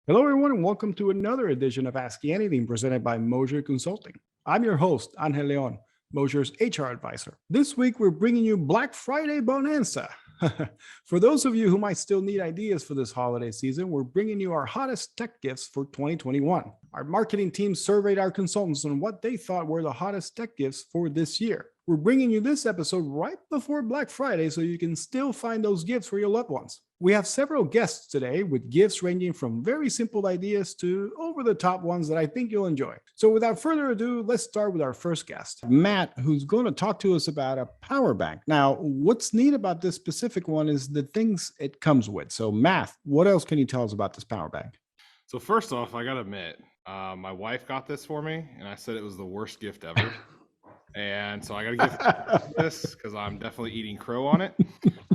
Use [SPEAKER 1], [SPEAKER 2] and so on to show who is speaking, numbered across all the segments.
[SPEAKER 1] Hello, everyone, and welcome to another edition of Ask Anything presented by Mosier Consulting. I'm your host, Angel Leon, Mosier's HR advisor. This week, we're bringing you Black Friday Bonanza. For those of you who might still need ideas for this holiday season, we're bringing you our hottest tech gifts for 2021. Our marketing team surveyed our consultants on what they thought were the hottest tech gifts for this year. We're bringing you this episode right before Black Friday so you can still find those gifts for your loved ones. We have several guests today with gifts ranging from very simple ideas to over-the-top ones that I think you'll enjoy. So without further ado, let's start with our first guest, Matt, who's going to talk to us about a power bank. Now, what's neat about this specific one is the things it comes with. So Matt, what else can you tell us about this power bank?
[SPEAKER 2] So first off, I got to admit, my wife got this for me, and I said it was the worst gift ever. And so I got to give this because I'm definitely eating crow on it.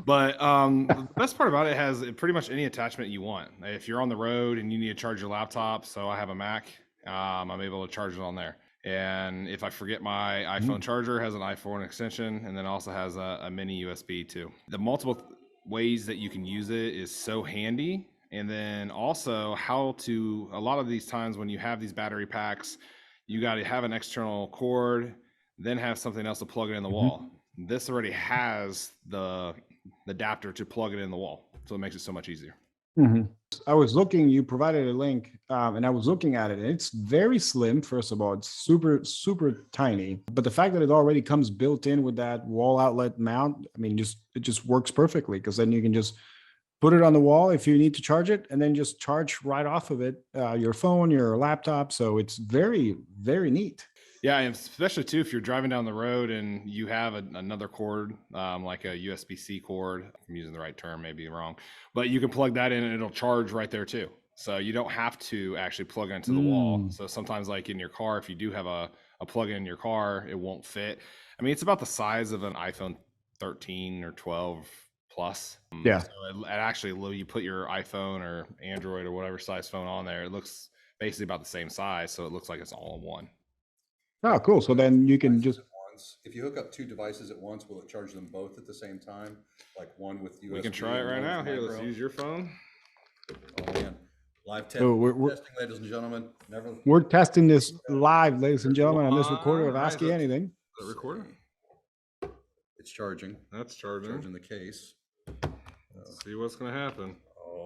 [SPEAKER 2] But the best part about it has pretty much any attachment you want. If you're on the road and you need to charge your laptop, so I have a Mac, I'm able to charge it on there. And if I forget my iPhone charger, it has an iPhone extension, and then also has a mini USB too. The multiple ways that you can use it is so handy. And then also a lot of these times when you have these battery packs, you got to have an external cord, then have something else to plug it in the wall. This already has the adapter to plug it in the wall. So it makes it so much easier.
[SPEAKER 1] I was looking, you provided a link, and I was looking at it. And it's very slim. First of all, it's super, super tiny. But the fact that it already comes built in with that wall outlet mount, I mean, it just works perfectly because then you can just put it on the wall if you need to charge it, and then just charge right off of it, your phone, your laptop. So it's very, very neat.
[SPEAKER 2] Yeah, and especially too, if you're driving down the road and you have another cord, like a USB-C cord, I'm using the right term, maybe wrong, but you can plug that in and it'll charge right there too. So you don't have to actually plug it into the wall. So sometimes like in your car, if you do have a plug-in in your car, it won't fit. I mean, it's about the size of an iPhone 13 or 12 Plus.
[SPEAKER 1] Yeah.
[SPEAKER 2] So it actually, you put your iPhone or Android or whatever size phone on there, it looks basically about the same size. So it looks like it's all in one.
[SPEAKER 1] Oh, cool. So then you can just...
[SPEAKER 3] If you hook up two devices at once, will it charge them both at the same time? Like one with USB?
[SPEAKER 2] We can try it right now. Here, let's use your phone.
[SPEAKER 3] Oh, man. Live testing, ladies and gentlemen.
[SPEAKER 1] We're testing this live, ladies and gentlemen, on this recorder of Ask Anything.
[SPEAKER 2] The recorder?
[SPEAKER 3] It's charging.
[SPEAKER 2] That's charging.
[SPEAKER 3] Charging the case.
[SPEAKER 2] Let's see what's going to happen.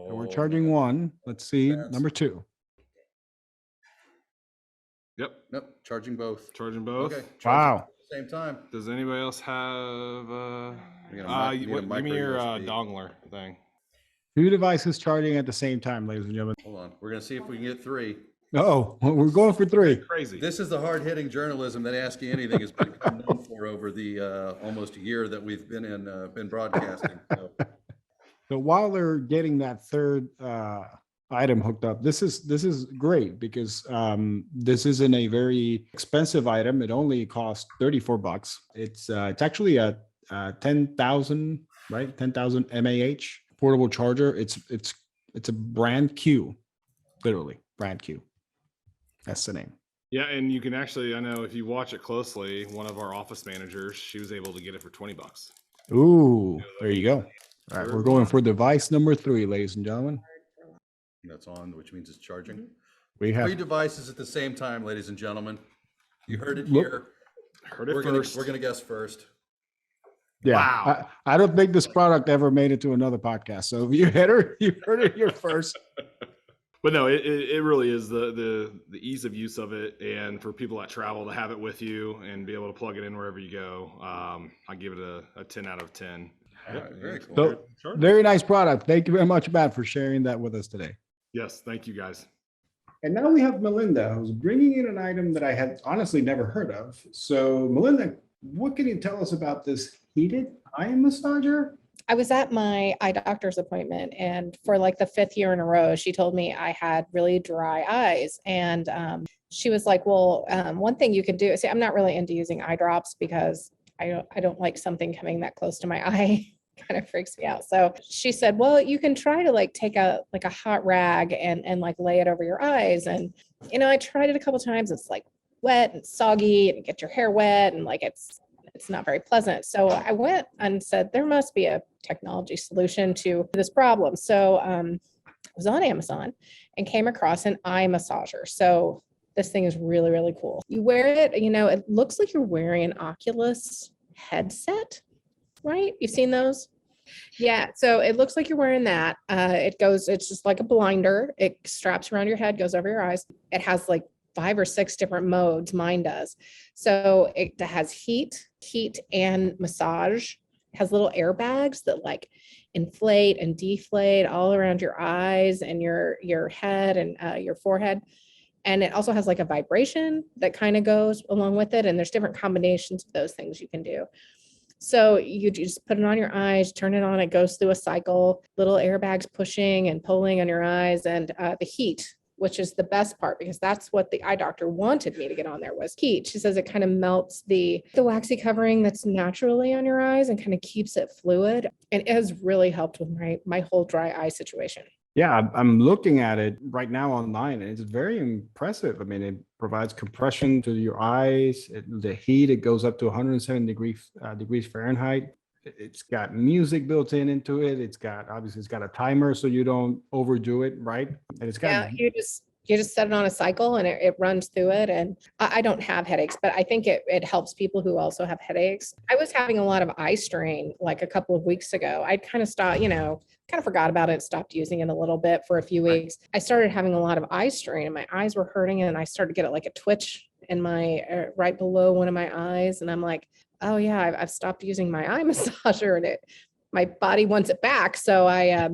[SPEAKER 1] So we're charging one. Let's see, number two.
[SPEAKER 2] Yep.
[SPEAKER 3] Charging both.
[SPEAKER 2] Charging both.
[SPEAKER 3] Okay.
[SPEAKER 1] Wow.
[SPEAKER 3] At the same time.
[SPEAKER 2] Does anybody else have give me your dongler thing.
[SPEAKER 1] Two devices charging at the same time, ladies and gentlemen.
[SPEAKER 3] Hold on. We're going to see if we can get three.
[SPEAKER 1] Oh, we're going for three.
[SPEAKER 2] Crazy.
[SPEAKER 3] This is the hard-hitting journalism that Ask You Anything has become known for over the almost a year that we've been broadcasting.
[SPEAKER 1] So while they're getting that third item hooked up, this is great because this isn't a very expensive item. It only costs $34. It's actually a 10,000, right? 10,000 mAh portable charger. It's a brand Q, literally brand Q. That's the name.
[SPEAKER 2] Yeah, and you can actually, I know if you watch it closely, one of our office managers, she was able to get it for $20.
[SPEAKER 1] Ooh, there you go. All right, we're going for device number 3, ladies and gentlemen.
[SPEAKER 3] That's on, which means it's charging.
[SPEAKER 1] We have
[SPEAKER 3] 3 devices at the same time, ladies and gentlemen. You heard it here.
[SPEAKER 2] Heard it
[SPEAKER 3] first. We're gonna guess first.
[SPEAKER 1] Yeah,
[SPEAKER 2] wow.
[SPEAKER 1] I don't think this product ever made it to another podcast. So if you heard it here first.
[SPEAKER 2] But no, it really is the ease of use of it, and for people that travel to have it with you and be able to plug it in wherever you go. I give it a 10 out of 10.
[SPEAKER 3] Right, very cool.
[SPEAKER 1] So, very nice product. Thank you very much, Matt, for sharing that with us today.
[SPEAKER 2] Yes, thank you guys.
[SPEAKER 1] And now we have Melinda, who's bringing in an item that I had honestly never heard of. So Melinda, what can you tell us about this heated eye massager?
[SPEAKER 4] I was at my eye doctor's appointment, and for like the 5th year in a row, she told me I had really dry eyes. And she was like, well, one thing you could do, see, I'm not really into using eye drops because I don't like something coming that close to my eye. Kind of freaks me out. So she said, well, you can try to like take a hot rag and like lay it over your eyes. And, I tried it a couple times. It's like wet and soggy and get your hair wet. And like, it's not very pleasant. So I went and said, there must be a technology solution to this problem. So was on Amazon and came across an eye massager. So this thing is really, really cool. You wear it, it looks like you're wearing an Oculus headset, right? You've seen those? Yeah. So it looks like you're wearing that. It's just like a blinder. It straps around your head, goes over your eyes. It has like 5 or 6 different modes. Mine does. So it has heat and massage. It has little airbags that like inflate and deflate all around your eyes and your head and your forehead. And it also has like a vibration that kind of goes along with it. And there's different combinations of those things you can do. So you just put it on your eyes, turn it on, it goes through a cycle, little airbags pushing and pulling on your eyes, and the heat, which is the best part because that's what the eye doctor wanted me to get on there was heat. She says it kind of melts the waxy covering that's naturally on your eyes and kind of keeps it fluid. And it has really helped with my whole dry eye situation.
[SPEAKER 1] Yeah, I'm looking at it right now online, and it's very impressive. I mean, it provides compression to your eyes. The heat, it goes up to 107 degrees Fahrenheit. It's got music built into it. It's got a timer so you don't overdo it, right? And it's got
[SPEAKER 4] you just set it on a cycle and it runs through it. And I don't have headaches, but I think it helps people who also have headaches. I was having a lot of eye strain like a couple of weeks ago. I kind of stopped, kind of forgot about it, stopped using it a little bit for a few weeks. I started having a lot of eye strain and my eyes were hurting and I started to get like a twitch in my right below one of my eyes. And I'm like, oh yeah, I've stopped using my eye massager and my body wants it back. So I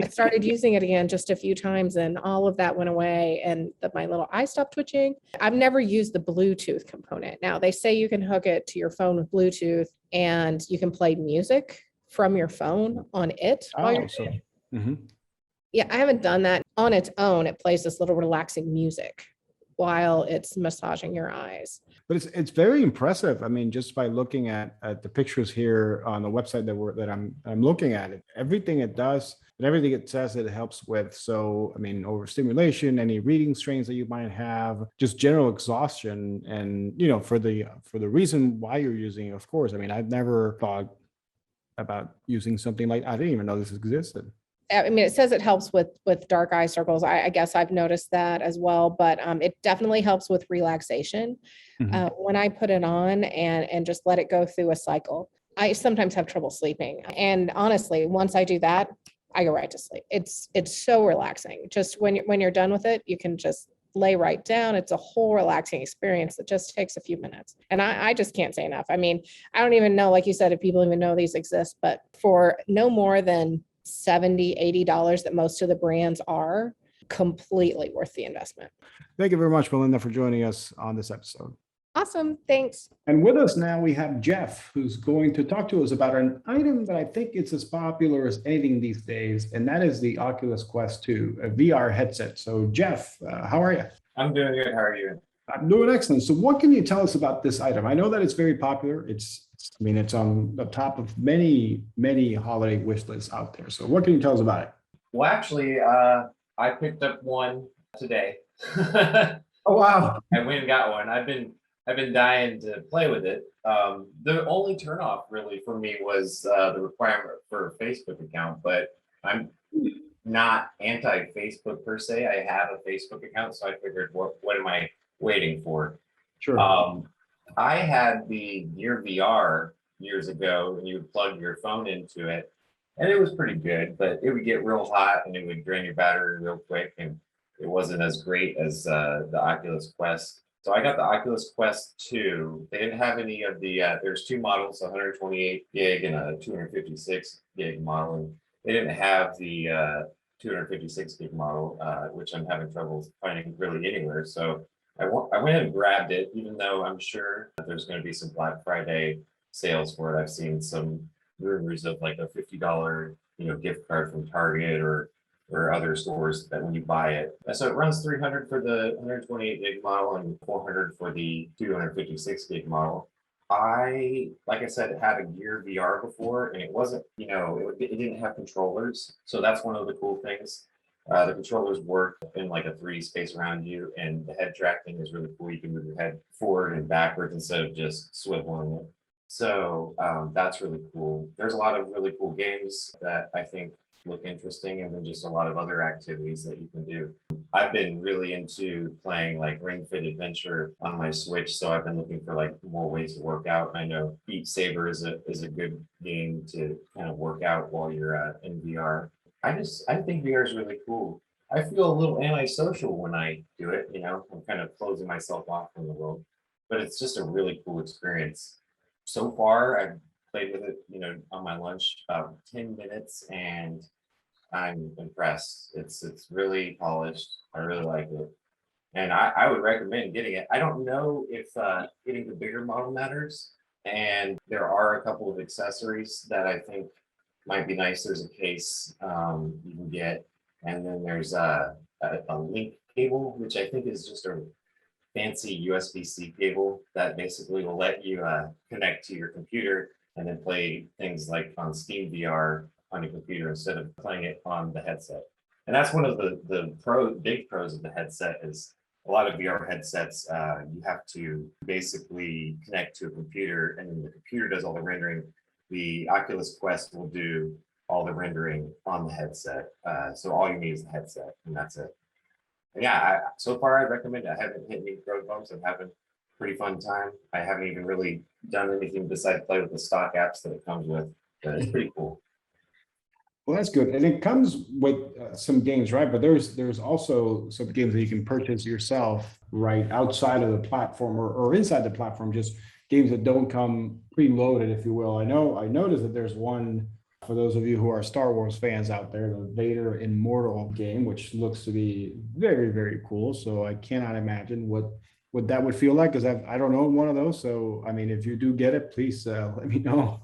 [SPEAKER 4] started using it again just a few times and all of that went away and my little eye stopped twitching. I've never used the Bluetooth component. Now they say you can hook it to your phone with Bluetooth and you can play music from your phone on it. Yeah, I haven't done that. On its own, it plays this little relaxing music while it's massaging your eyes.
[SPEAKER 1] But it's very impressive. I mean, just by looking at the pictures here on the website that I'm looking at it, everything it does and everything it says it helps with. So, I mean, overstimulation, any reading strains that you might have, just general exhaustion, and for the reason why you're using it, of course. I mean, I've never thought about using something like I didn't even know this existed.
[SPEAKER 4] I mean, it says it helps with dark eye circles. I guess I've noticed that as well, but it definitely helps with relaxation.
[SPEAKER 1] Mm-hmm.
[SPEAKER 4] When I put it on and just let it go through a cycle, I sometimes have trouble sleeping. And honestly, once I do that, I go right to sleep. It's so relaxing. Just when you're done with it, you can just lay right down. It's a whole relaxing experience that just takes a few minutes. And I just can't say enough. I mean, I don't even know, like you said, if people even know these exist, but for no more than $70-$80 that most of the brands are, completely worth the investment.
[SPEAKER 1] Thank you very much, Melinda, for joining us on this episode.
[SPEAKER 4] Awesome. Thanks.
[SPEAKER 1] And with us now, we have Jeff, who's going to talk to us about an item that I think it's as popular as anything these days, and that is the Oculus Quest 2, a VR headset. So Jeff, how are you?
[SPEAKER 5] I'm doing good. How are you?
[SPEAKER 1] I'm doing excellent. So what can you tell us about this item? I know that it's very popular. It's on the top of many, many holiday wish lists out there. So what can you tell us about it?
[SPEAKER 5] Well, actually, I picked up one today.
[SPEAKER 1] Oh, wow.
[SPEAKER 5] I went and got one. I've been dying to play with it. The only turnoff really for me was the requirement for a Facebook account, but I'm not anti-Facebook per se. I have a Facebook account, so I figured, what am I waiting for?
[SPEAKER 1] Sure.
[SPEAKER 5] I had the Gear VR years ago, and you would plug your phone into it, and it was pretty good, but it would get real hot and it would drain your battery real quick, and it wasn't as great as the Oculus Quest. So I got the Oculus Quest 2. They didn't have any of the, there's 2 models, 128 gig and a 256 gig model. And they didn't have the 256 gig model, which I'm having trouble finding really anywhere. So I went and grabbed it, even though I'm sure that there's going to be some Black Friday sales for it. I've seen some rumors of like a $50, gift card from Target or other stores that when you buy it. So it runs $300 for the 128 gig model and $400 for the 256 gig model. Like I said, had a Gear VR before, and it wasn't, it didn't have controllers. So that's one of the cool things. The controllers work in like a 3D space around you, and the head tracking is really cool. You can move your head forward and backwards instead of just swiveling it. So that's really cool. There's a lot of really cool games that I think look interesting, and then just a lot of other activities that you can do. I've been really into playing like Ring Fit Adventure on my Switch, so I've been looking for like more ways to work out. I know Beat Saber is a good game to kind of work out while you're in VR. I think VR is really cool. I feel a little antisocial when I do it, you know, I'm kind of closing myself off from the world, but it's just a really cool experience. So far, I've played with it, you know, on my lunch about 10 minutes, and I'm impressed. It's really polished. I really like it. And I would recommend getting it. I don't know if getting the bigger model matters. And there are a couple of accessories that I think might be nice. There's a case you can get, and then there's a link cable, which I think is just a fancy USB-C cable that basically will let you connect to your computer and then play things like on Steam VR on your computer instead of playing it on the headset. And that's one of the big pros of the headset is a lot of VR headsets, you have to basically connect to a computer, and then the computer does all the rendering. The Oculus Quest will do all the rendering on the headset. So all you need is the headset, and that's it. And yeah, so far I recommend it. I haven't hit any road bumps. I'm having a pretty fun time. I haven't even really done anything besides play with the stock apps that it comes with. But it's pretty cool.
[SPEAKER 1] Well, that's good. And it comes with some games, right? But there's also some games that you can purchase yourself, right, outside of the platform or inside the platform, just games that don't come preloaded, if you will. I noticed that there's one, for those of you who are Star Wars fans out there, the Vader Immortal game, which looks to be very, very cool. So I cannot imagine what that would feel like, because I don't own one of those. So, I mean, if you do get it, please let me know.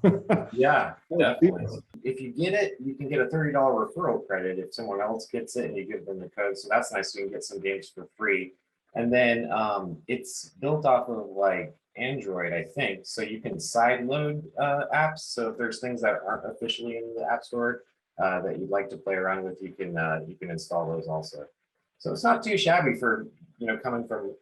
[SPEAKER 5] Yeah, definitely. If you get it, you can get a $30 referral credit if someone else gets it and you give them the code. So that's nice. You can get some games for free. And then it's built off of like Android, I think. So you can side load apps. So if there's things that aren't officially in the App Store that you'd like to play around with, you can install those also. So it's not too shabby for, you know, coming from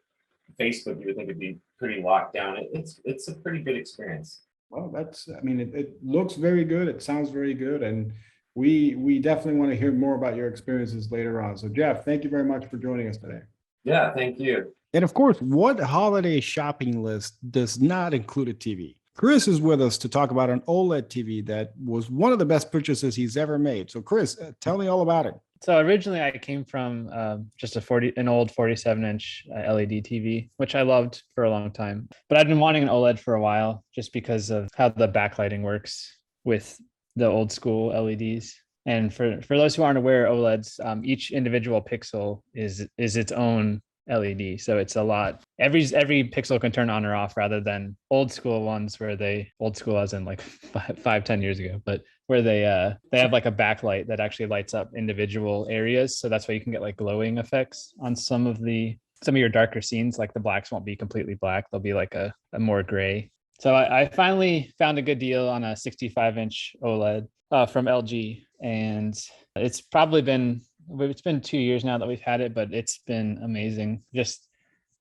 [SPEAKER 5] Facebook. You would think it'd be pretty locked down. It's a pretty good experience.
[SPEAKER 1] Well, I mean, it looks very good. It sounds very good. And we definitely want to hear more about your experiences later on. So Jeff, thank you very much for joining us today.
[SPEAKER 5] Yeah, thank you.
[SPEAKER 1] And of course, what holiday shopping list does not include a TV? Chris is with us to talk about an OLED TV that was one of the best purchases he's ever made. So Chris, tell me all about it.
[SPEAKER 6] So originally I came from just an old 47-inch LED TV, which I loved for a long time. But I've been wanting an OLED for a while just because of how the backlighting works with the old school LEDs. And for those who aren't aware, OLEDs, each individual pixel is its own LED. So it's a lot. Every pixel can turn on or off, rather than old school ones where old school as in like 5-10 years ago, but where they have like a backlight that actually lights up individual areas. So that's why you can get like glowing effects on some of your darker scenes. Like the blacks won't be completely black. They'll be like a more gray. So I finally found a good deal on a 65-inch OLED from LG, and it's been 2 years now that we've had it, but it's been amazing. Just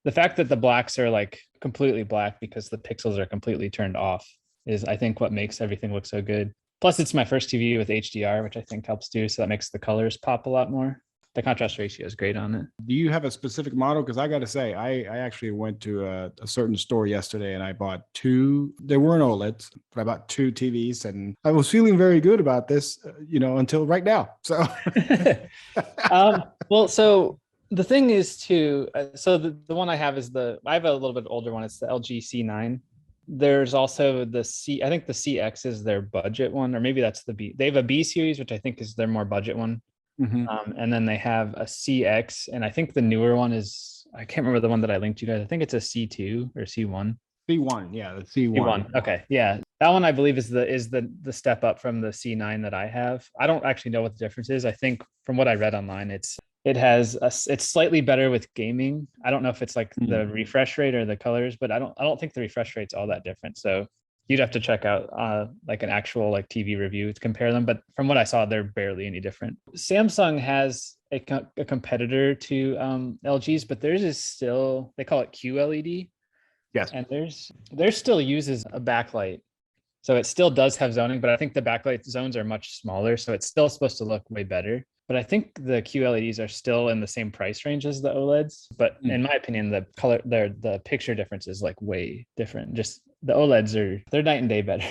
[SPEAKER 6] the fact that the blacks are like completely black because the pixels are completely turned off is, I think, what makes everything look so good. Plus, it's my first TV with HDR, which I think helps too. So that makes the colors pop a lot more. The contrast ratio is great on it.
[SPEAKER 1] Do you have a specific model? Because I got to say, I actually went to a certain store yesterday and I bought two. There weren't OLEDs, but I bought two TVs, and I was feeling very good about this, until right now. So,
[SPEAKER 6] well, so the thing is too. So the one I have I have a little bit older one. It's the LG C9. There's also I think the CX is their budget one, or maybe that's the B. They have a B series, which I think is their more budget one.
[SPEAKER 1] Mm-hmm.
[SPEAKER 6] And then they have a CX, and I think the newer one is, I can't remember the one that I linked you guys. I think it's a C2 or C1.
[SPEAKER 1] C1, yeah, the C1.
[SPEAKER 6] C1. Okay, yeah, that one I believe is the step up from the C9 that I have. I don't actually know what the difference is. I think from what I read online, it's slightly better with gaming. I don't know if it's like the refresh rate or the colors, but I don't think the refresh rate's all that different. So you'd have to check out like an actual like TV review to compare them. But from what I saw, they're barely any different. Samsung has a competitor to LG's, but theirs is still, they call it QLED.
[SPEAKER 1] Yes.
[SPEAKER 6] And theirs still uses a backlight. So it still does have zoning, but I think the backlight zones are much smaller. So it's still supposed to look way better. But I think the QLEDs are still in the same price range as the OLEDs. But in my opinion, the color, the picture difference is like way different. Just the OLEDs they're night and day better.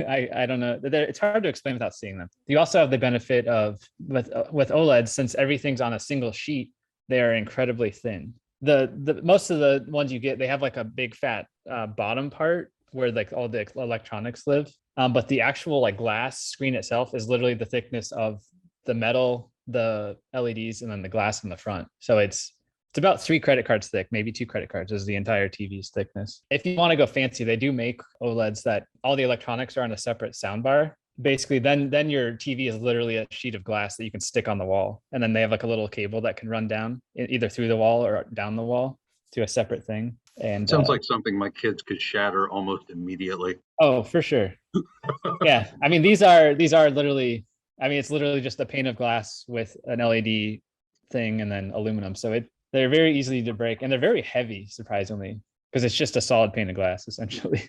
[SPEAKER 6] I don't know. It's hard to explain without seeing them. You also have the benefit of with OLEDs, since everything's on a single sheet, they are incredibly thin. The most of the ones you get, they have like a big fat bottom part where like all the electronics live. But the actual like glass screen itself is literally the thickness of the metal, the LEDs, and then the glass in the front. So it's about 3 credit cards thick, maybe 2 credit cards is the entire TV's thickness. If you want to go fancy, they do make OLEDs that all the electronics are on a separate soundbar. Basically, then your TV is literally a sheet of glass that you can stick on the wall. And then they have like a little cable that can run down either through the wall or down the wall to a separate thing. And
[SPEAKER 3] Sounds like something my kids could shatter almost immediately.
[SPEAKER 6] Oh, for sure. Yeah. I mean, these are literally, I mean, it's literally just a pane of glass with an LED thing and then aluminum. So they're very easy to break, and they're very heavy, surprisingly, because it's just a solid pane of glass, essentially.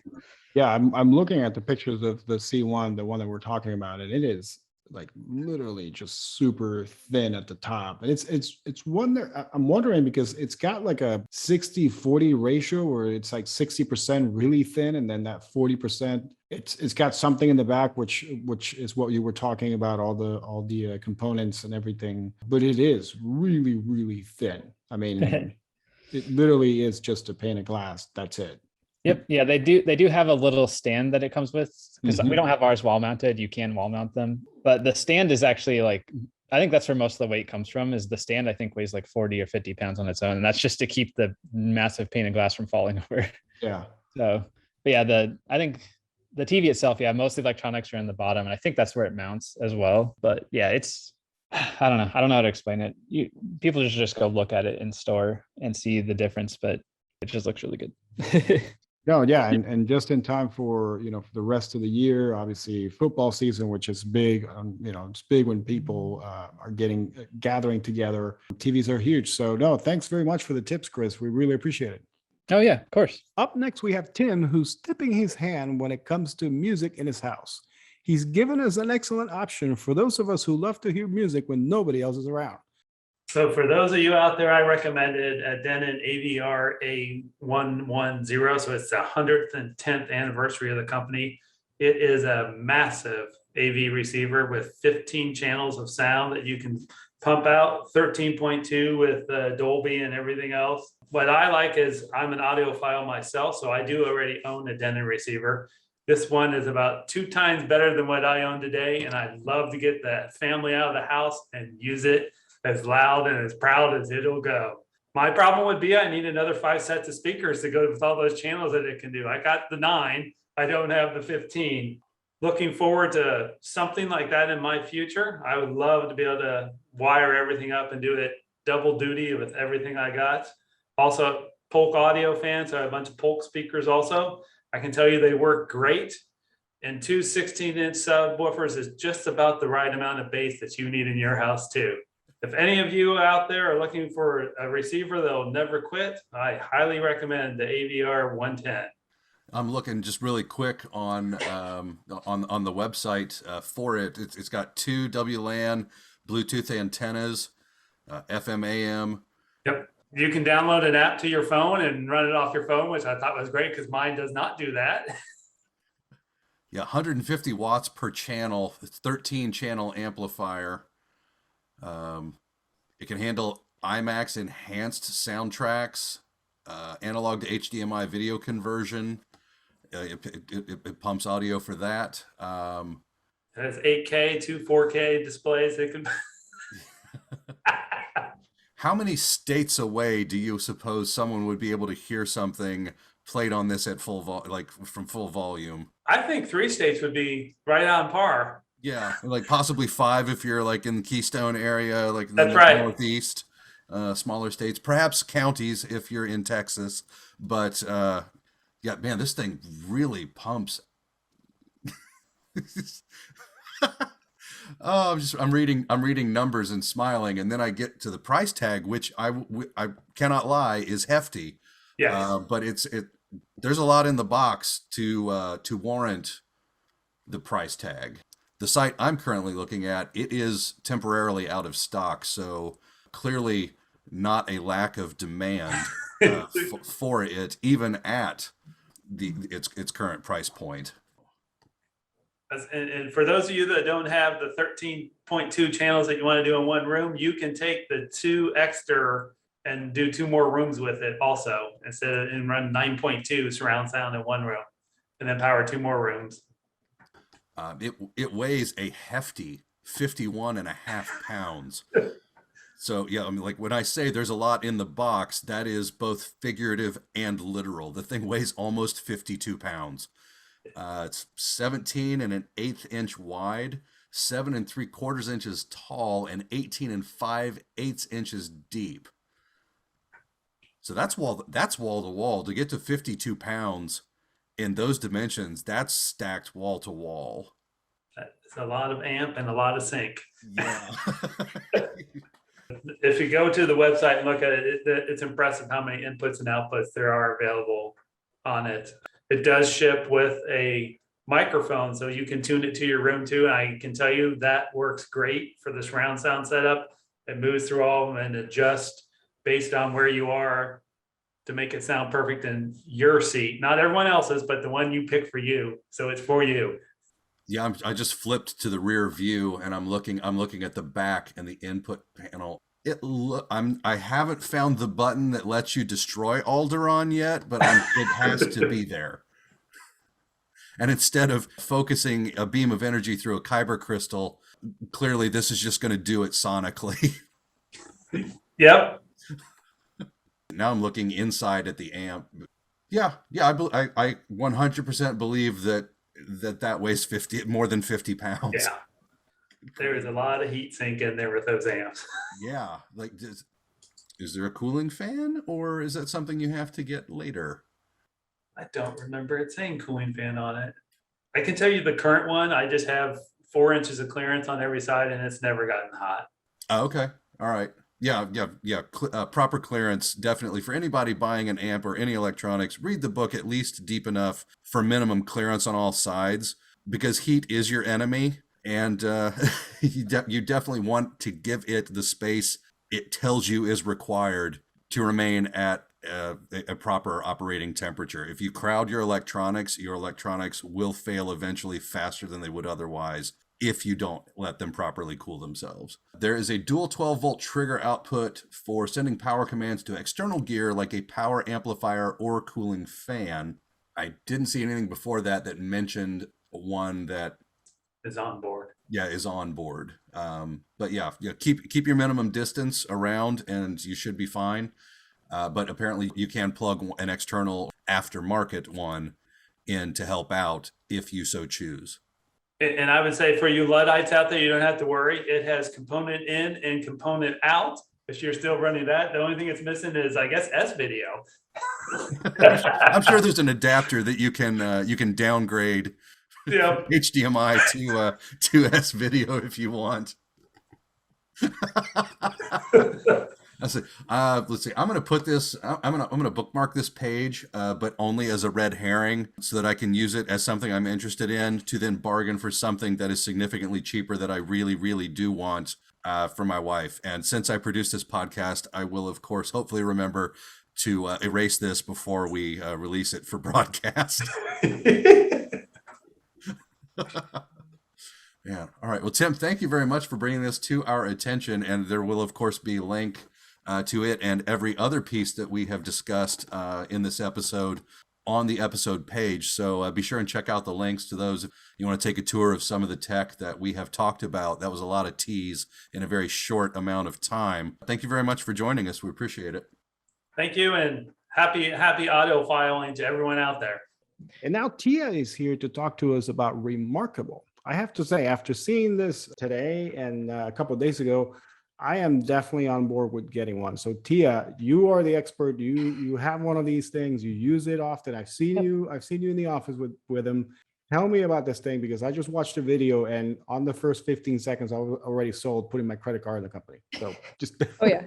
[SPEAKER 1] Yeah, I'm looking at the pictures of the C1, the one that we're talking about, and it is like literally just super thin at the top. And it's one there. I'm wondering because it's got like a 60-40 ratio where it's like 60% really thin, and then that 40%, it's got something in the back, which is what you were talking about, all the components and everything. But it is really, really thin. I mean, it literally is just a pane of glass. That's it.
[SPEAKER 6] Yep. Yeah, they do have a little stand that it comes with, because we don't have ours wall mounted. You can wall mount them, but the stand is actually like, I think that's where most of the weight comes from, is the stand I think weighs like 40 or 50 pounds on its own. And that's just to keep the massive pane of glass from falling over.
[SPEAKER 1] Yeah.
[SPEAKER 6] So, but yeah, I think the TV itself, yeah, most of the electronics are in the bottom, and I think that's where it mounts as well. But yeah, I don't know how to explain it. People should just go look at it in store and see the difference, but it just looks really good.
[SPEAKER 1] No, yeah, and just in time for for the rest of the year, obviously football season, which is big. It's big when people are gathering together. TVs are huge. So no, thanks very much for the tips, Chris. We really appreciate it.
[SPEAKER 6] Oh yeah, of course.
[SPEAKER 1] Up next, we have Tim, who's tipping his hand when it comes to music in his house. He's given us an excellent option for those of us who love to hear music when nobody else is around.
[SPEAKER 7] So for those of you out there, I recommended a Denon AVR A110. So it's the 110th anniversary of the company. It is a massive AV receiver with 15 channels of sound that you can pump out, 13.2 with Dolby and everything else. What I like is I'm an audiophile myself, so I do already own a Denon receiver. This one is about 2 times better than what I own today, and I'd love to get that family out of the house and use it as loud and as proud as it'll go. My problem would be I need another 5 sets of speakers to go with all those channels that it can do. I got the 9, I don't have the 15. Looking forward to something like that in my future. I would love to be able to wire everything up and do it double duty with everything I got. Also, Polk audio fan, so I have a bunch of Polk speakers also. I can tell you they work great. And 2 16-inch subwoofers is just about the right amount of bass that you need in your house too. If any of you out there are looking for a receiver that'll never quit, I highly recommend the AVR 110.
[SPEAKER 3] I'm looking just really quick on the website for it. It's got 2 WLAN Bluetooth antennas, FM AM.
[SPEAKER 7] Yep. You can download an app to your phone and run it off your phone, which I thought was great because mine does not do that.
[SPEAKER 3] Yeah, 150 watts per channel, 13 channel amplifier. It can handle IMAX enhanced soundtracks, analog to HDMI video conversion. It pumps audio for that.
[SPEAKER 7] It has 8K, 2 4K displays. It can.
[SPEAKER 3] How many states away do you suppose someone would be able to hear something played on this at full from full volume?
[SPEAKER 7] I think 3 states would be right on par.
[SPEAKER 3] Yeah, like possibly 5 if you're like in the Keystone area, like in
[SPEAKER 7] That's
[SPEAKER 3] the
[SPEAKER 7] right.
[SPEAKER 3] Northeast, smaller states, perhaps counties if you're in Texas. But yeah, man, this thing really pumps. Oh, I'm reading numbers and smiling, and then I get to the price tag, which I cannot lie is hefty.
[SPEAKER 7] Yes.
[SPEAKER 3] But there's a lot in the box to warrant the price tag. The site I'm currently looking at, it is temporarily out of stock, so clearly not a lack of demand for it, even at its current price point.
[SPEAKER 7] And for those of you that don't have the 13.2 channels that you want to do in one room, you can take the 2 extra and do 2 more rooms with it also, instead of and run 9.2 surround sound in one room and then power 2 more rooms.
[SPEAKER 3] It weighs a hefty 51.5 pounds. So yeah, I mean, like when I say there's a lot in the box, that is both figurative and literal. The thing weighs almost 52 pounds. It's 17 1/8 inch wide, 7 3/4 inches tall, and 18 5/8 inches deep. So that's wall to wall. To get to 52 pounds in those dimensions, that's stacked wall to wall.
[SPEAKER 7] It's a lot of amp and a lot of sync.
[SPEAKER 3] Yeah.
[SPEAKER 7] If you go to the website and look at it, it's impressive how many inputs and outputs there are available on it. It does ship with a microphone, so you can tune it to your room too. And I can tell you that works great for the surround sound setup. It moves through all of them and adjusts based on where you are to make it sound perfect in your seat. Not everyone else's, but the one you pick for you. So it's for you.
[SPEAKER 3] Yeah, I just flipped to the rear view and I'm looking at the back and the input panel. I haven't found the button that lets you destroy Alderaan yet, but it has to be there. And instead of focusing a beam of energy through a kyber crystal, clearly this is just going to do it sonically.
[SPEAKER 7] Yep.
[SPEAKER 3] Now I'm looking inside at the amp. Yeah, I 100% believe that weighs more than 50 pounds.
[SPEAKER 7] Yeah. There is a lot of heat sink in there with those amps.
[SPEAKER 3] Yeah, like is there a cooling fan, or is that something you have to get later?
[SPEAKER 7] I don't remember it saying cooling fan on it. I can tell you the current one, I just have 4 inches of clearance on every side and it's never gotten hot.
[SPEAKER 3] Oh, okay. All right. Yeah. Proper clearance, definitely. For anybody buying an amp or any electronics, read the book at least deep enough for minimum clearance on all sides, because heat is your enemy. And you definitely want to give it the space it tells you is required to remain at a proper operating temperature. If you crowd your electronics will fail eventually faster than they would otherwise if you don't let them properly cool themselves. There is a dual 12-volt trigger output for sending power commands to external gear like a power amplifier or cooling fan. I didn't see anything before that mentioned one that
[SPEAKER 7] Is on board.
[SPEAKER 3] Yeah, is on board. But yeah, keep your minimum distance around and you should be fine. But apparently you can plug an external aftermarket one in to help out if you so choose.
[SPEAKER 7] And I would say for you Luddites out there, you don't have to worry. It has component in and component out. If you're still running that, the only thing it's missing is, I guess, S video.
[SPEAKER 3] I'm sure there's an adapter that you can downgrade.
[SPEAKER 7] Yep.
[SPEAKER 3] HDMI to S video if you want. Let's see. I'm going to put this. I'm going to bookmark this page, but only as a red herring, so that I can use it as something I'm interested in to then bargain for something that is significantly cheaper that I really, really do want for my wife. And since I produced this podcast, I will, of course, hopefully remember to erase this before we release it for broadcast. Yeah. All right. Well, Tim, thank you very much for bringing this to our attention. And there will, of course, be a link to it and every other piece that we have discussed in this episode on the episode page. So be sure and check out the links to those if you want to take a tour of some of the tech that we have talked about. That was a lot of tease in a very short amount of time. Thank you very much for joining us. We appreciate it.
[SPEAKER 7] Thank you, and happy audio filing to everyone out there.
[SPEAKER 1] And now Tia is here to talk to us about Remarkable. I have to say, after seeing this today and a couple of days ago, I am definitely on board with getting one. So Tia, you are the expert. You have one of these things. You use it often. I've seen you in the office with them. Tell me about this thing, because I just watched the video and on the first 15 seconds, I was already sold putting my credit card in the company. So just.
[SPEAKER 4] Oh yeah.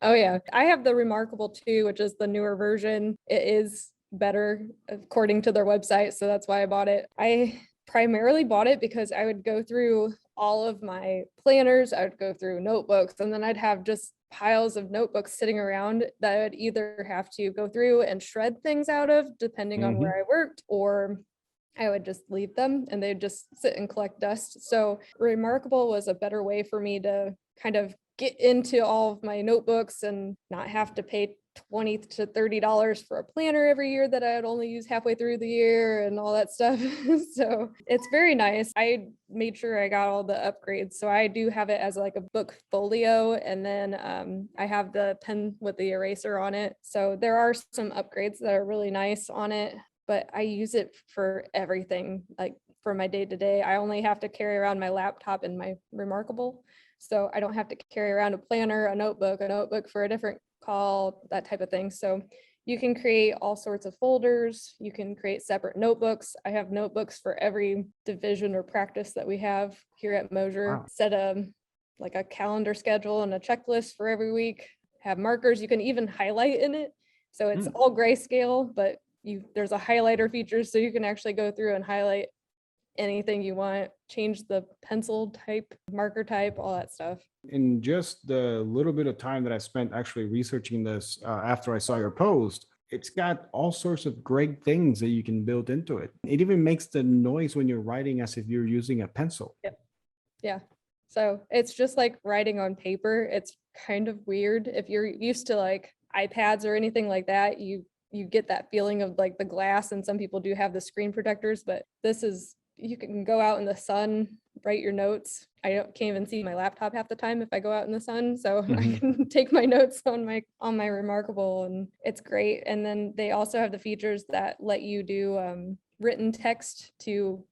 [SPEAKER 4] Oh yeah. I have the Remarkable 2, which is the newer version. It is better according to their website. So that's why I bought it. I primarily bought it because I would go through all of my planners, I would go through notebooks, and then I'd have just piles of notebooks sitting around that I would either have to go through and shred things out of, depending on where I worked, or I would just leave them and they'd just sit and collect dust. So Remarkable was a better way for me to kind of get into all of my notebooks and not have to pay $20 to $30 for a planner every year that I would only use halfway through the year and all that stuff. So it's very nice. I made sure I got all the upgrades. So I do have it as like a book folio, and then I have the pen with the eraser on it. So there are some upgrades that are really nice on it, but I use it for everything. Like for my day-to-day, I only have to carry around my laptop and my Remarkable. So I don't have to carry around a planner, a notebook for a different call, that type of thing. So you can create all sorts of folders. You can create separate notebooks. I have notebooks for every division or practice that we have here at Mosier.
[SPEAKER 1] Wow.
[SPEAKER 4] Set like a calendar schedule and a checklist for every week. Have markers. You can even highlight in it. So it's all grayscale, but there's a highlighter feature, so you can actually go through and highlight anything you want, change the pencil type, marker type, all that stuff.
[SPEAKER 1] In just the little bit of time that I spent actually researching this after I saw your post, it's got all sorts of great things that you can build into it. It even makes the noise when you're writing as if you're using a pencil.
[SPEAKER 4] Yep. Yeah. So it's just like writing on paper. It's kind of weird. If you're used to like iPads or anything like that, you get that feeling of like the glass, and some people do have the screen protectors, but this is, you can go out in the sun, write your notes. I can't even see my laptop half the time if I go out in the sun. So I can take my notes on my Remarkable, and it's great. And then they also have the features that let you do written text to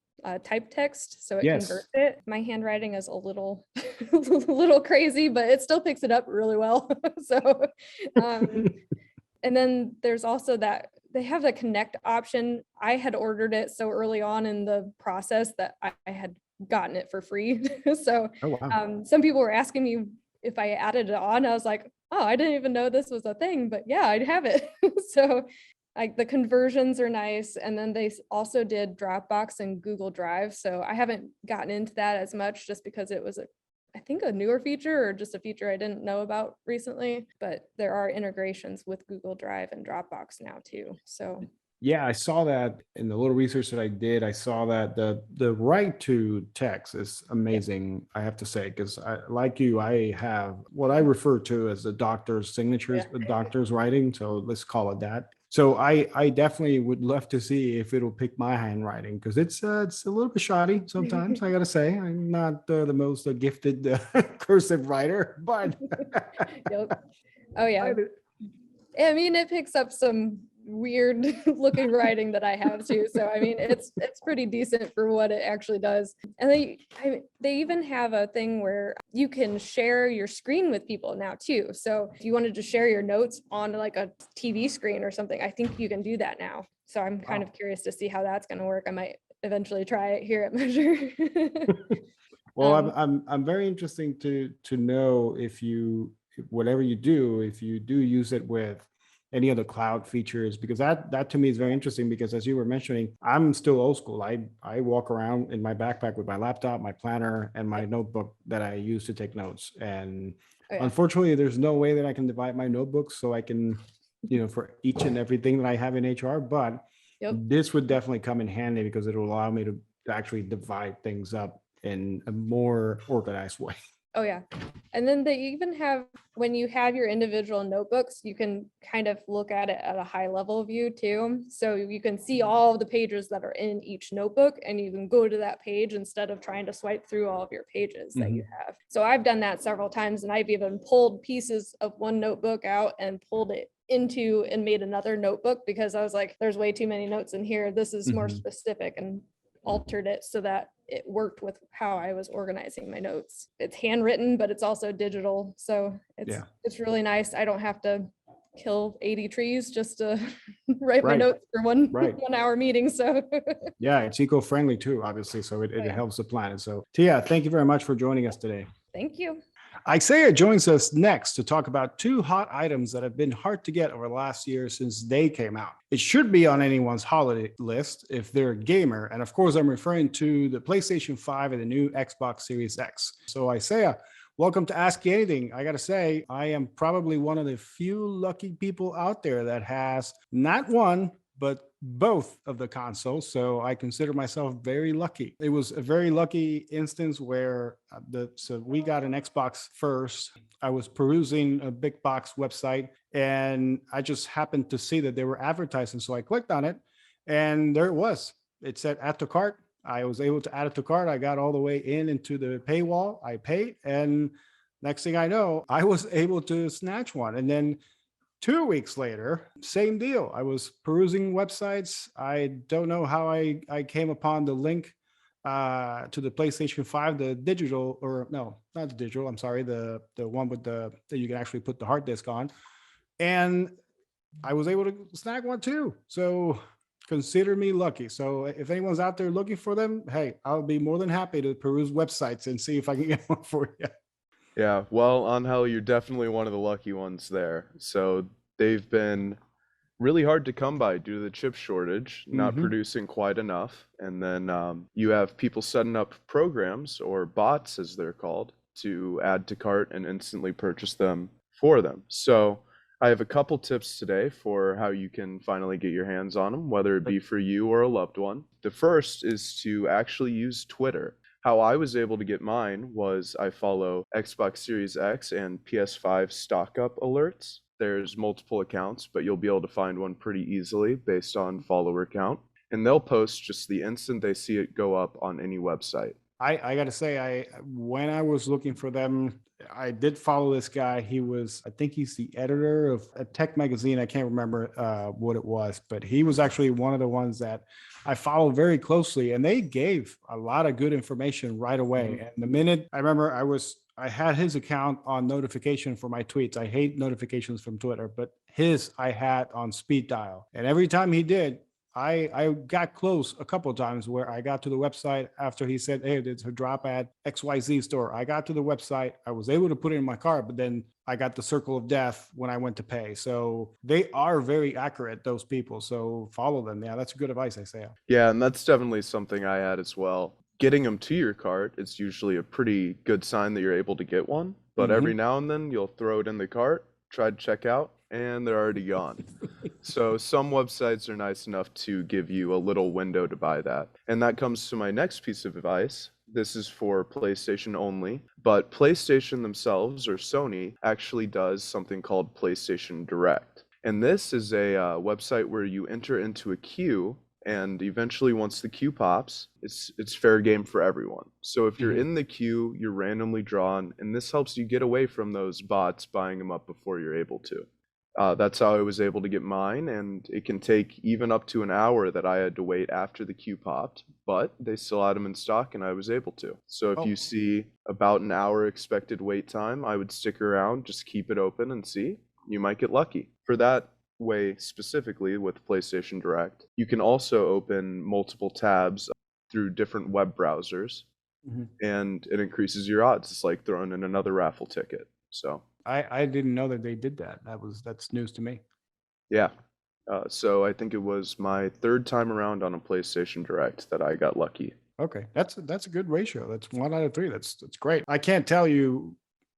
[SPEAKER 4] type text. So it converts it. My handwriting is a little, a little crazy, but it still picks it up really well. So, and then there's also that they have the connect option. I had ordered it so early on in the process that I had gotten it for free. So some people were asking me if I added it on. I was like, oh, I didn't even know this was a thing, but yeah, I'd have it. So like the conversions are nice. And then they also did Dropbox and Google Drive. So I haven't gotten into that as much just because it was I think a newer feature or just a feature I didn't know about recently, but there are integrations with Google Drive and Dropbox now too. So
[SPEAKER 1] yeah, I saw that in the little research that I did. I saw that the write to text is amazing, I have to say, because like you, I have what I refer to as the doctor's signatures, the doctor's writing. So let's call it that. So I definitely would love to see if it'll pick my handwriting, because it's a little bit shoddy sometimes. I gotta say, I'm not the most gifted cursive writer, but
[SPEAKER 4] oh yeah, I mean it picks up some weird looking writing that I have too. So I mean it's pretty decent for what it actually does. And they even have a thing where you can share your screen with people now too. So if you wanted to share your notes on like a TV screen or something, I think you can do that now. So I'm kind of curious to see how that's going to work. I might eventually try it here at Mosier.
[SPEAKER 1] Well, I'm very interesting to know if whatever you do, if you do use it with any of the cloud features, because that to me is very interesting, because as you were mentioning, I'm still old school. I walk around in my backpack with my laptop, my planner, and my notebook that I use to take notes. And unfortunately, there's no way that I can divide my notebooks so I can, for each and everything that I have in HR, but this would definitely come in handy because it will allow me to actually divide things up in a more organized way.
[SPEAKER 4] Oh yeah. And then they even have, when you have your individual notebooks, you can kind of look at it at a high level view too. So you can see all of the pages that are in each notebook, and you can go to that page instead of trying to swipe through all of your pages that you have. So I've done that several times, and I've even pulled pieces of one notebook out and pulled it into and made another notebook, because I was like, there's way too many notes in here. This is more specific, and altered it so that it worked with how I was organizing my notes. It's handwritten, but it's also digital. So it's really nice. I don't have to kill 80 trees just to write my notes for one 1 hour meeting. So
[SPEAKER 1] yeah, it's eco-friendly too, obviously. So it helps the planet. So Tia, thank you very much for joining us today.
[SPEAKER 4] Thank you.
[SPEAKER 1] Isaiah joins us next to talk about two hot items that have been hard to get over the last year since they came out. It should be on anyone's holiday list if they're a gamer. And of course, I'm referring to the PlayStation 5 and the new Xbox Series X. So Isaiah, welcome to Ask You Anything. I got to say, I am probably one of the few lucky people out there that has not one, but both of the consoles. So I consider myself very lucky. It was a very lucky instance where so we got an Xbox first. I was perusing a big box website and I just happened to see that they were advertising. So I clicked on it and there it was. It said add to cart. I was able to add it to cart. I got all the way into the paywall. I paid. And next thing I know, I was able to snatch one. And then 2 weeks later, same deal. I was perusing websites. I don't know how I came upon the link to the PlayStation 5, the digital, or no, not the digital. I'm sorry, the one with that you can actually put the hard disk on. And I was able to snag one too. So consider me lucky. So if anyone's out there looking for them, hey, I'll be more than happy to peruse websites and see if I can get one for you.
[SPEAKER 8] Yeah, well, Angel, you're definitely one of the lucky ones there. So they've been really hard to come by due to the chip shortage, not producing quite enough. And then you have people setting up programs, or bots as they're called, to add to cart and instantly purchase them for them. So I have a couple tips today for how you can finally get your hands on them, whether it be for you or a loved one. The first is to actually use Twitter. How I was able to get mine was I follow Xbox Series X and PS5 stock up alerts. There's multiple accounts, but you'll be able to find one pretty easily based on follower count. And they'll post just the instant they see it go up on any website.
[SPEAKER 1] I got to say, when I was looking for them, I did follow this guy. I think he's the editor of a tech magazine. I can't remember what it was, but he was actually one of the ones that I followed very closely, and they gave a lot of good information right away. And the minute I remember I had his account on notification for my tweets. I hate notifications from Twitter, but I had on speed dial. And every time he did, I got close a couple of times where I got to the website after he said, hey, there's a drop at XYZ store. I got to the website. I was able to put it in my cart, but then I got the circle of death when I went to pay. So they are very accurate, those people. So follow them. Yeah, that's good advice, Isaiah.
[SPEAKER 8] Yeah, and that's definitely something I had as well. Getting them to your cart, it's usually a pretty good sign that you're able to get one. But every now and then you'll throw it in the cart, try to check out, and they're already gone. So some websites are nice enough to give you a little window to buy that. And that comes to my next piece of advice. This is for PlayStation only, but PlayStation themselves, or Sony, actually does something called PlayStation Direct. And this is a website where you enter into a queue, and eventually once the queue pops, it's fair game for everyone. So if you're in the queue, you're randomly drawn, and this helps you get away from those bots buying them up before you're able to. That's how I was able to get mine, and it can take even up to an hour that I had to wait after the queue popped, but they still had them in stock and I was able to. So if you see about an hour expected wait time, I would stick around, just keep it open and see. You might get lucky. For that way specifically with PlayStation Direct, you can also open multiple tabs through different web browsers, and it increases your odds. It's like throwing in another raffle ticket. So
[SPEAKER 1] I didn't know that they did that. That's news to me.
[SPEAKER 8] yeah. So I think it was my third time around on a PlayStation Direct that I got lucky.
[SPEAKER 1] Okay, that's a good ratio. That's 1 out of 3. That's great. I can't tell you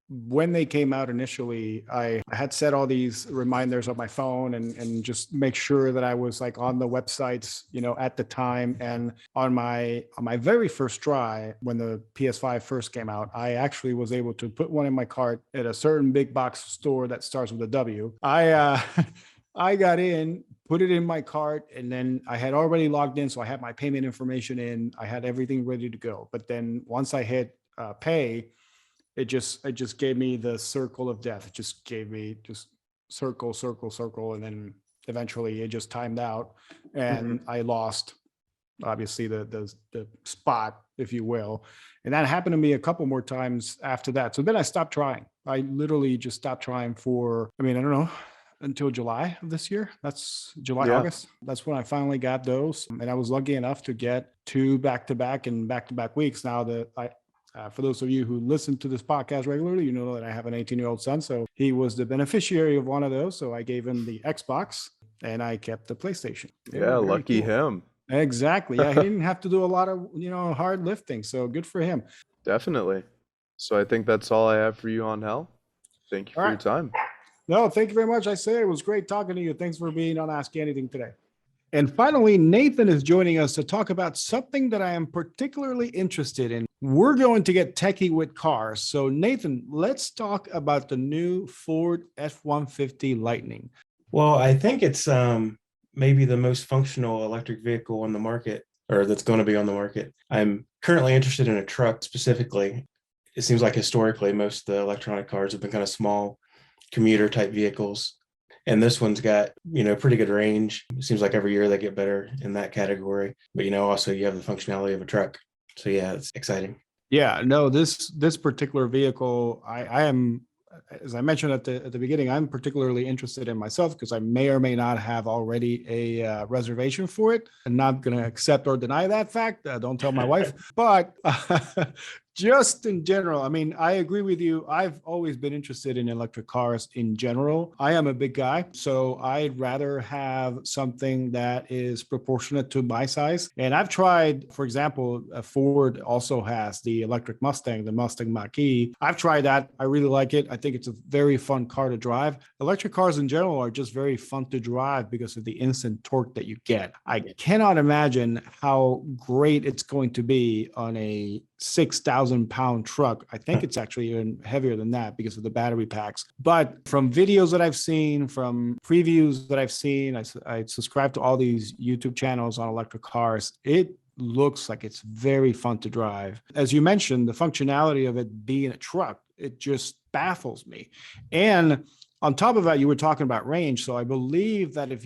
[SPEAKER 1] when they came out initially. I had set all these reminders on my phone and just make sure that I was like on the websites, at the time. And on my very first try, when the PS5 first came out, I actually was able to put one in my cart at a certain big box store that starts with a W. I got in, put it in my cart, and then I had already logged in. So I had my payment information in, I had everything ready to go. But then once I hit pay, it just gave me the circle of death. It just gave me just circle, circle, circle. And then eventually it just timed out and I lost obviously the spot, if you will. And that happened to me a couple more times after that. So then I stopped trying. I literally just stopped trying for, I don't know, until July of this year. That's July, August. That's when I finally got those. And I was lucky enough to get 2 back-to-back and back-to-back weeks. Now that For those of you who listen to this podcast regularly, you know that I have an 18-year-old son. So he was the beneficiary of one of those. So I gave him the Xbox and I kept the PlayStation.
[SPEAKER 8] Yeah,
[SPEAKER 1] Very
[SPEAKER 8] lucky
[SPEAKER 1] cool.
[SPEAKER 8] him.
[SPEAKER 1] Exactly. Yeah, he didn't have to do a lot of, hard lifting. So good for him.
[SPEAKER 8] Definitely. So I think that's all I have for you on Hell. Thank you for
[SPEAKER 1] All
[SPEAKER 8] your
[SPEAKER 1] right.
[SPEAKER 8] time.
[SPEAKER 1] No, thank you very much. I say it was great talking to you. Thanks for being on Ask Anything today. And finally, Nathan is joining us to talk about something that I am particularly interested in. We're going to get techie with cars. So Nathan, let's talk about the new Ford F-150 Lightning.
[SPEAKER 9] Well, I think it's maybe the most functional electric vehicle on the market, or that's going to be on the market. I'm currently interested in a truck specifically. It seems like historically most of the electronic cars have been kind of small commuter type vehicles. And this one's got, pretty good range. It seems like every year they get better in that category. But, also you have the functionality of a truck. So yeah, it's exciting.
[SPEAKER 1] Yeah, no, this particular vehicle, I am, as I mentioned at the beginning, I'm particularly interested in myself because I may or may not have already a reservation for it. I'm not going to accept or deny that fact. Don't tell my wife. But just in general, I mean, I agree with you. I've always been interested in electric cars in general. I am a big guy, so I'd rather have something that is proportionate to my size. And I've tried, for example, Ford also has the electric Mustang, the Mustang Mach-E. I've tried that. I really like it. I think it's a very fun car to drive. Electric cars in general are just very fun to drive because of the instant torque that you get. I cannot imagine how great it's going to be on a 6,000-pound truck. I think it's actually even heavier than that because of the battery packs. But from videos that I've seen, from previews that I've seen, I subscribe to all these YouTube channels on electric cars. It looks like it's very fun to drive. As you mentioned, the functionality of it being a truck, it just baffles me. And on top of that, you were talking about range. So I believe that if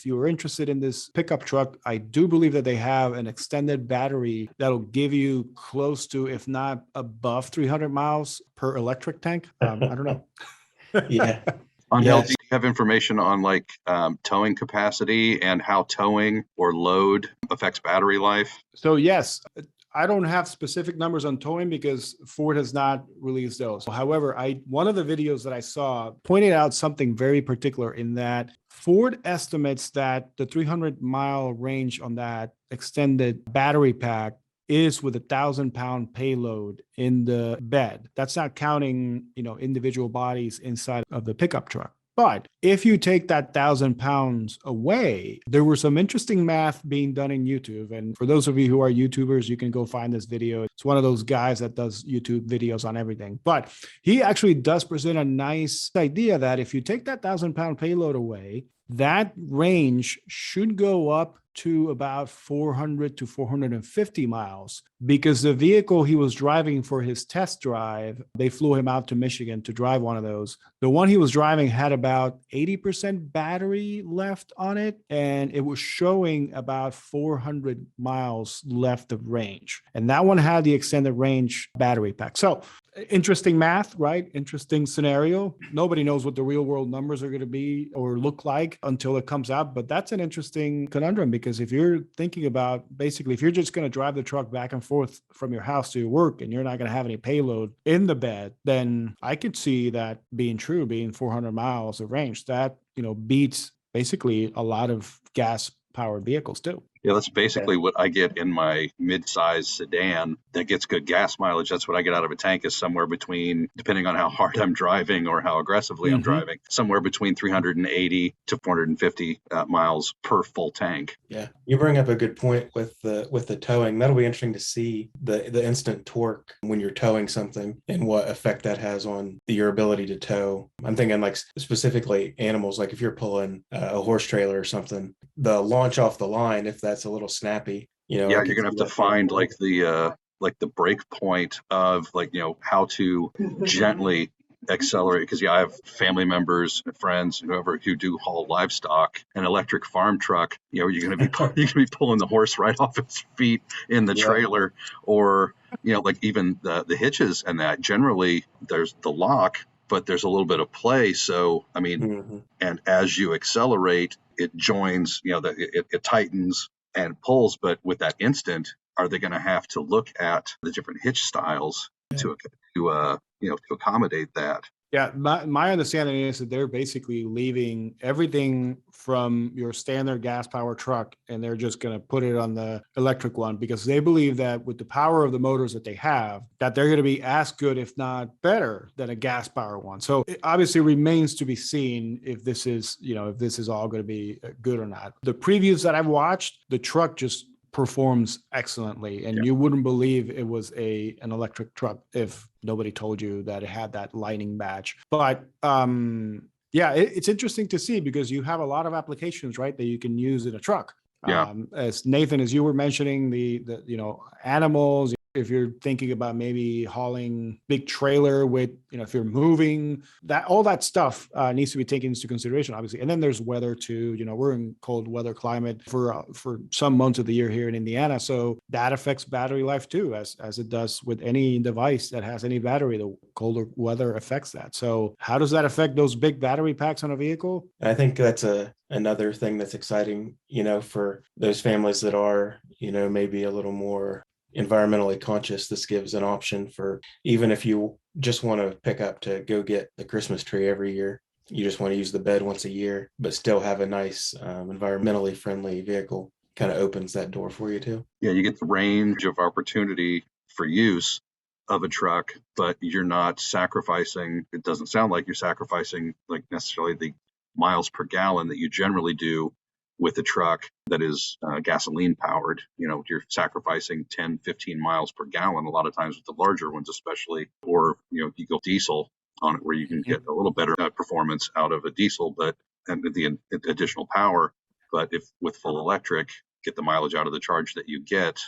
[SPEAKER 1] you're interested in this pickup truck, I do believe that they have an extended battery that'll give you close to, if not above 300 miles per electric tank. I don't know.
[SPEAKER 9] Yeah.
[SPEAKER 3] On
[SPEAKER 9] Yes.
[SPEAKER 3] Hell, do you have information on towing capacity and how towing or load affects battery life?
[SPEAKER 1] So yes, I don't have specific numbers on towing because Ford has not released those. However, one of the videos that I saw pointed out something very particular in that Ford estimates that the 300-mile range on that extended battery pack is with 1,000-pound payload in the bed. That's not counting, individual bodies inside of the pickup truck. But if you take that 1,000 pounds away, there was some interesting math being done in YouTube. And for those of you who are YouTubers, you can go find this video. It's one of those guys that does YouTube videos on everything. But he actually does present a nice idea that if you take that 1,000-pound payload away, that range should go up to about 400 to 450 miles because the vehicle he was driving for his test drive, they flew him out to Michigan to drive one of those. The one he was driving had about 80% battery left on it, and it was showing about 400 miles left of range. And that one had the extended range battery pack. So interesting math, right? Interesting scenario. Nobody knows what the real world numbers are going to be or look like until it comes out. But that's an interesting conundrum because if you're thinking about basically, if you're just going to drive the truck back and forth from your house to your work and you're not going to have any payload in the bed, then I could see that being true, being 400 miles of range. That, beats basically a lot of gas powered vehicles too.
[SPEAKER 3] Yeah, that's basically what I get in my mid-size sedan that gets good gas mileage. That's what I get out of a tank is somewhere between, depending on how hard I'm driving or how aggressively I'm driving, somewhere between 380 to 450 miles per full tank.
[SPEAKER 9] Yeah, you bring up a good point with the towing. That'll be interesting to see the instant torque when you're towing something and what effect that has on your ability to tow. I'm thinking like specifically animals, like if you're pulling a horse trailer or something, the launch off the line, if that's a little snappy,
[SPEAKER 3] Yeah, you're gonna have to find like the break point of how to gently accelerate, because I have family members, friends, whoever who do haul livestock. An electric farm truck, you're gonna be pulling the horse right off its feet in the trailer, or even the hitches and that. Generally, there's the lock, but there's a little bit of play. So I mean, and as you accelerate, it joins, it tightens and pulls, but with that instant, are they going to have to look at the different hitch styles to accommodate that?
[SPEAKER 1] Yeah, my understanding is that they're basically leaving everything from your standard gas power truck and they're just going to put it on the electric one because they believe that with the power of the motors that they have, that they're going to be as good, if not better, than a gas power one. So it obviously remains to be seen if this is, if this is all going to be good or not. The previews that I've watched, the truck just performs excellently, and you wouldn't believe it was an electric truck if nobody told you that it had that lightning badge. But it's interesting to see because you have a lot of applications, right, that you can use in a truck. As Nathan, as you were mentioning, the animals. If you're thinking about maybe hauling big trailer with, if you're moving, that all that stuff needs to be taken into consideration, obviously. And then there's weather too. We're in cold weather climate for some months of the year here in Indiana, so that affects battery life too, as it does with any device that has any battery. The colder weather affects that. So how does that affect those big battery packs on a vehicle?
[SPEAKER 9] I think that's another thing that's exciting, for those families that are, maybe a little more environmentally conscious. This gives an option for, even if you just want to pick up to go get the Christmas tree every year, you just want to use the bed once a year, but still have a nice environmentally friendly vehicle, kind of opens that door for you too.
[SPEAKER 3] Yeah, you get the range of opportunity for use of a truck, but you're not sacrificing, it doesn't sound like you're sacrificing like necessarily the miles per gallon that you generally do with a truck that is gasoline powered. You're sacrificing 10, 15 miles per gallon a lot of times with the larger ones, especially, or, you go diesel on it where you can get a little better performance out of a diesel, and the additional power. But if with full electric, get the mileage out of the charge that you get.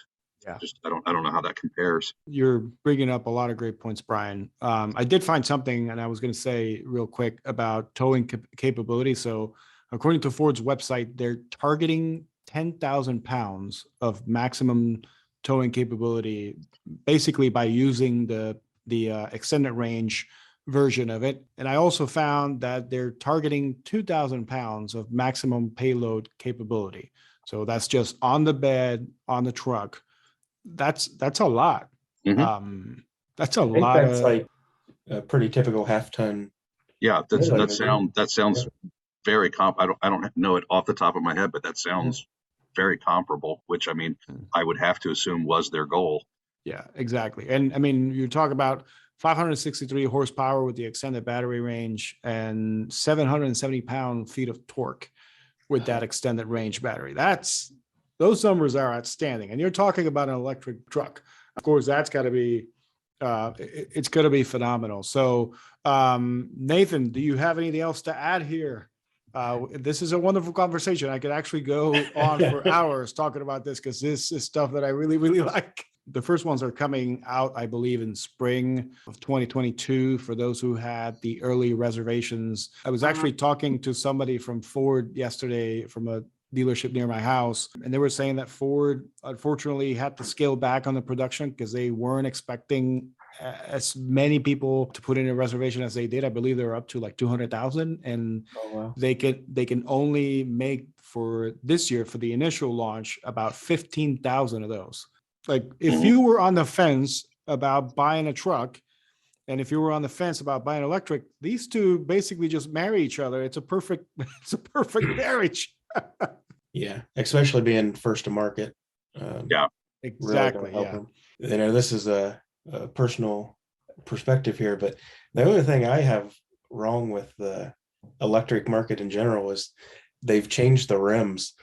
[SPEAKER 1] Yeah.
[SPEAKER 3] I don't know how that compares.
[SPEAKER 1] You're bringing up a lot of great points, Brian. I did find something, and I was going to say real quick about towing capability. So according to Ford's website, they're targeting 10,000 pounds of maximum towing capability, basically by using the extended range version of it. And I also found that they're targeting 2,000 pounds of maximum payload capability. So that's just on the bed, on the truck. That's a lot.
[SPEAKER 3] Mm-hmm.
[SPEAKER 1] That's a
[SPEAKER 9] I think
[SPEAKER 1] lot.
[SPEAKER 9] That's like a pretty typical half-ton.
[SPEAKER 3] Yeah, that sounds very I don't know it off the top of my head, but that sounds very comparable, which I would have to assume was their goal.
[SPEAKER 1] Yeah, exactly. And you talk about 563 horsepower with the extended battery range and 770 pound-feet of torque with that extended range battery. Those numbers are outstanding. And you're talking about an electric truck. Of course, that's got to be, it's going to be phenomenal. So, Nathan, do you have anything else to add here? This is a wonderful conversation. I could actually go on for hours talking about this because this is stuff that I really, really like. The first ones are coming out, I believe, in spring of 2022 for those who had the early reservations. I was actually talking to somebody from Ford yesterday from a dealership near my house, and they were saying that Ford unfortunately had to scale back on the production because they weren't expecting as many people to put in a reservation as they did. I believe they were up to like 200,000, and they can only make for this year, for the initial launch, about 15,000 of those. Like if you were on the fence about buying a truck, and if you were on the fence about buying electric, these two basically just marry each other. It's a perfect marriage.
[SPEAKER 9] Yeah, especially being first to market.
[SPEAKER 1] Exactly.
[SPEAKER 9] Really this is a personal perspective here, but the other thing I have wrong with the electric market in general is they've changed the rims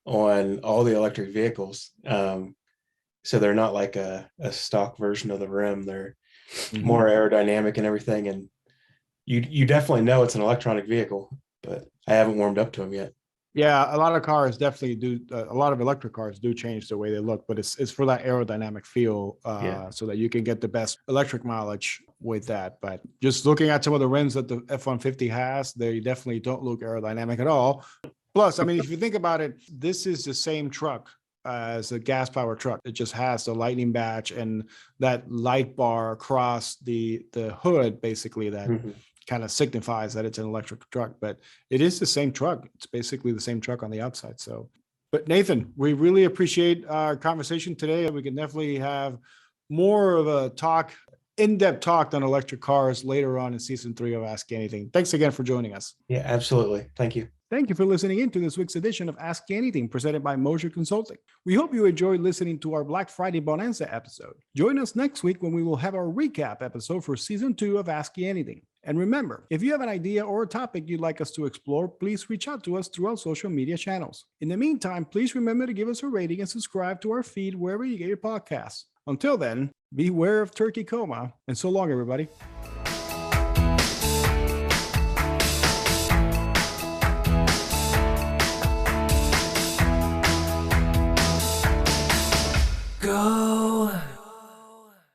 [SPEAKER 9] on all the electric vehicles. So they're not like a stock version of the rim. They're more aerodynamic and everything. And you definitely know it's an electronic vehicle, but I haven't warmed up to them yet.
[SPEAKER 1] Yeah, a lot of cars definitely do. A lot of electric cars do change the way they look, but it's for that aerodynamic feel, so that you can get the best electric mileage with that. But just looking at some of the rims that the F-150 has, they definitely don't look aerodynamic at all. Plus, if you think about it, this is the same truck as a gas powered truck. It just has the lightning badge and that light bar across the hood, basically, that kind of signifies that it's an electric truck. But it is the same truck. It's basically the same truck on the outside. So But Nathan, we really appreciate our conversation today. We can definitely have more of a talk, in-depth talk on electric cars later on in season 3 of Ask Anything. Thanks again for joining us.
[SPEAKER 9] Yeah, absolutely. Thank you.
[SPEAKER 1] Thank you for listening in to this week's edition of Ask Anything presented by Mosher Consulting. We hope you enjoyed listening to our Black Friday Bonanza episode. Join us next week when we will have our recap episode for season 2 of Ask Anything. And remember, if you have an idea or a topic you'd like us to explore, please reach out to us through our social media channels. In the meantime, please remember to give us a rating and subscribe to our feed wherever you get your podcasts. Until then, beware of turkey coma, and so long, everybody.